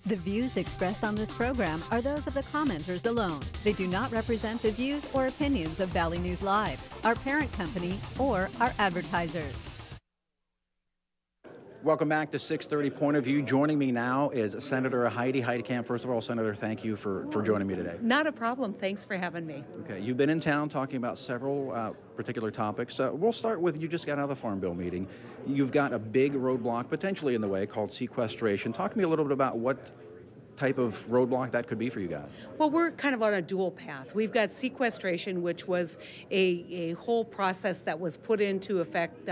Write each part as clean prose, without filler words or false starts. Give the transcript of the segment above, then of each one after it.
The views expressed on this program are those of the commenters alone. They do not represent the views or opinions of Valley News Live, our parent company, or our advertisers. Welcome back to 630 Point of View. Joining me now is Senator Heidi Heitkamp. First of all, Senator, thank you for joining me today. Not a problem. Thanks for having me. Okay, you've been in town talking about several particular topics. We'll start with, you just got out of the Farm Bill meeting. You've got a big roadblock potentially in the way called sequestration. Talk to me a little bit about what type of roadblock that could be for you guys. Well, we're kind of on a dual path. We've got sequestration, which was a whole process that was put into effect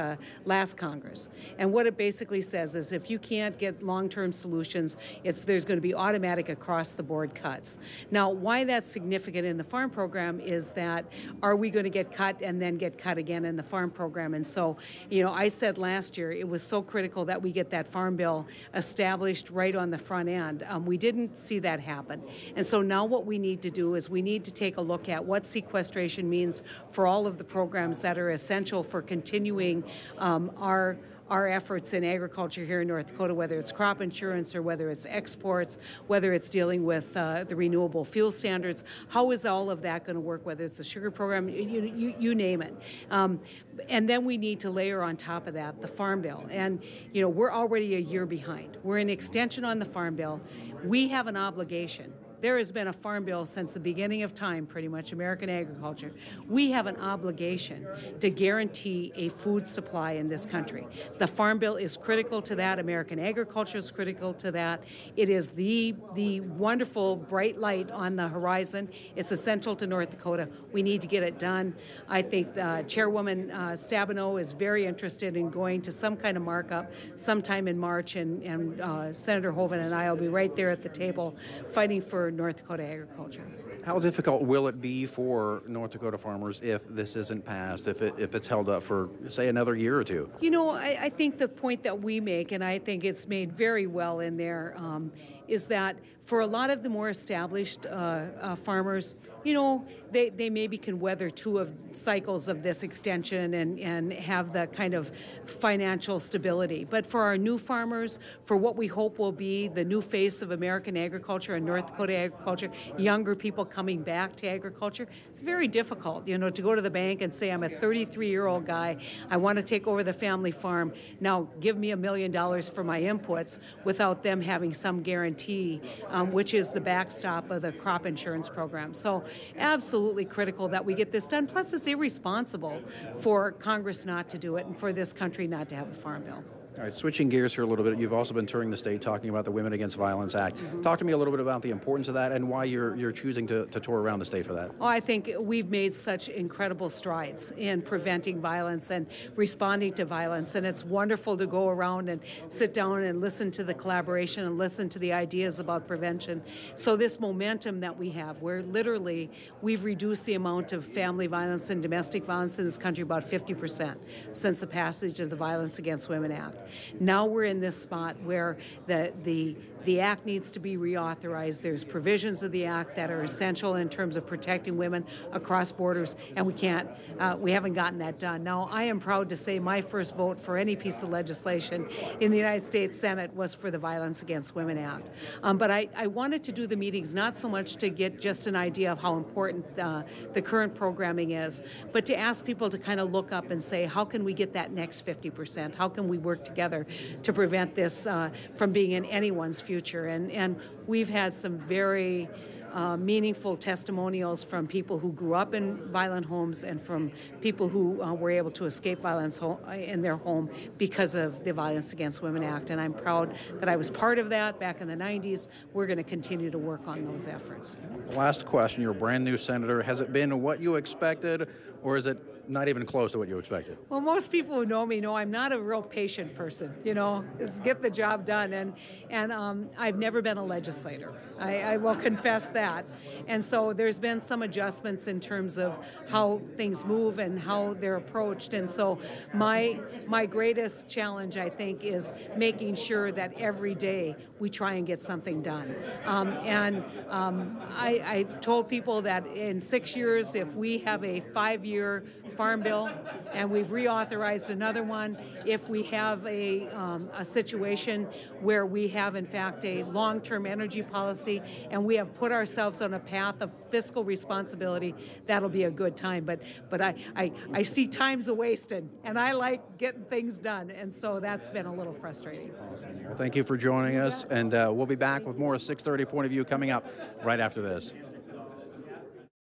last Congress. And what it basically says is if you can't get long-term solutions, there's going to be automatic across-the-board cuts. Now, why that's significant in the farm program is that are we going to get cut and then get cut again in the farm program? And so, you know, I said last year it was so critical that we get that farm bill established right on the front end. We didn't see that happen. And so now what we need to do is we need to take a look at what sequestration means for all of the programs that are essential for continuing our efforts in agriculture here in North Dakota, whether it's crop insurance or whether it's exports, whether it's dealing with the renewable fuel standards. How is all of that going to work, whether it's a sugar program, you name it. And then we need to layer on top of that the Farm Bill. And, you know, we're already a year behind. We're in extension on the Farm Bill. We have an obligation. There has been a farm bill since the beginning of time, pretty much, American agriculture. We have an obligation to guarantee a food supply in this country. The farm bill is critical to that. American agriculture is critical to that. It is the wonderful bright light on the horizon. It's essential to North Dakota. We need to get it done. I think Chairwoman Stabenow is very interested in going to some kind of markup sometime in March, and Senator Hoeven and I will be right there at the table fighting for North Dakota agriculture. How difficult will it be for North Dakota farmers if this isn't passed, if it's held up for, say, another year or two? You know, I think the point that we make, and I think it's made very well in there, is that for a lot of the more established farmers, you know, they maybe can weather two cycles of this extension and have the kind of financial stability. But for our new farmers, for what we hope will be the new face of American agriculture and North Dakota agriculture, younger people coming back to agriculture, it's very difficult, you know, to go to the bank and say, I'm a 33-year-old guy, I want to take over the family farm, now give me $1 million for my inputs, without them having some guarantee, which is the backstop of the crop insurance program. So absolutely critical that we get this done. Plus, it's irresponsible for Congress not to do it and for this country not to have a farm bill. All right, switching gears here a little bit, you've also been touring the state talking about the Women Against Violence Act. Mm-hmm. Talk to me a little bit about the importance of that and why you're choosing to tour around the state for that. Oh, I think we've made such incredible strides in preventing violence and responding to violence, and it's wonderful to go around and sit down and listen to the collaboration and listen to the ideas about prevention. So this momentum that we have, where literally we've reduced the amount of family violence and domestic violence in this country about 50% since the passage of the Violence Against Women Act. Now we're in this spot where the act needs to be reauthorized. There's provisions of the act that are essential in terms of protecting women across borders, and we haven't gotten that done. Now, I am proud to say my first vote for any piece of legislation in the United States Senate was for the Violence Against Women Act. But I wanted to do the meetings not so much to get just an idea of how important the current programming is, but to ask people to kind of look up and say, how can we get that next 50%? How can we work together to prevent this from being in anyone's future? And we've had some very meaningful testimonials from people who grew up in violent homes and from people who were able to escape violence in their home because of the Violence Against Women Act. And I'm proud that I was part of that back in the 90s. We're going to continue to work on those efforts. Last question. You're a brand new senator. Has it been what you expected, or is it not even close to what you expected? Well, most people who know me know I'm not a real patient person, you know, it's get the job done. And I've never been a legislator. I will confess that. And so there's been some adjustments in terms of how things move and how they're approached. And so my greatest challenge, I think, is making sure that every day we try and get something done. I told people that in 6 years, if we have a 5-year farm bill, and we've reauthorized another one if we have a situation where we have, in fact, a long-term energy policy and we have put ourselves on a path of fiscal responsibility. That'll be a good time. But I see time's a wasted, and I like getting things done, and so that's been a little frustrating. Well, thank you for joining us, and we'll be back with more 630 Point of View coming up right after this.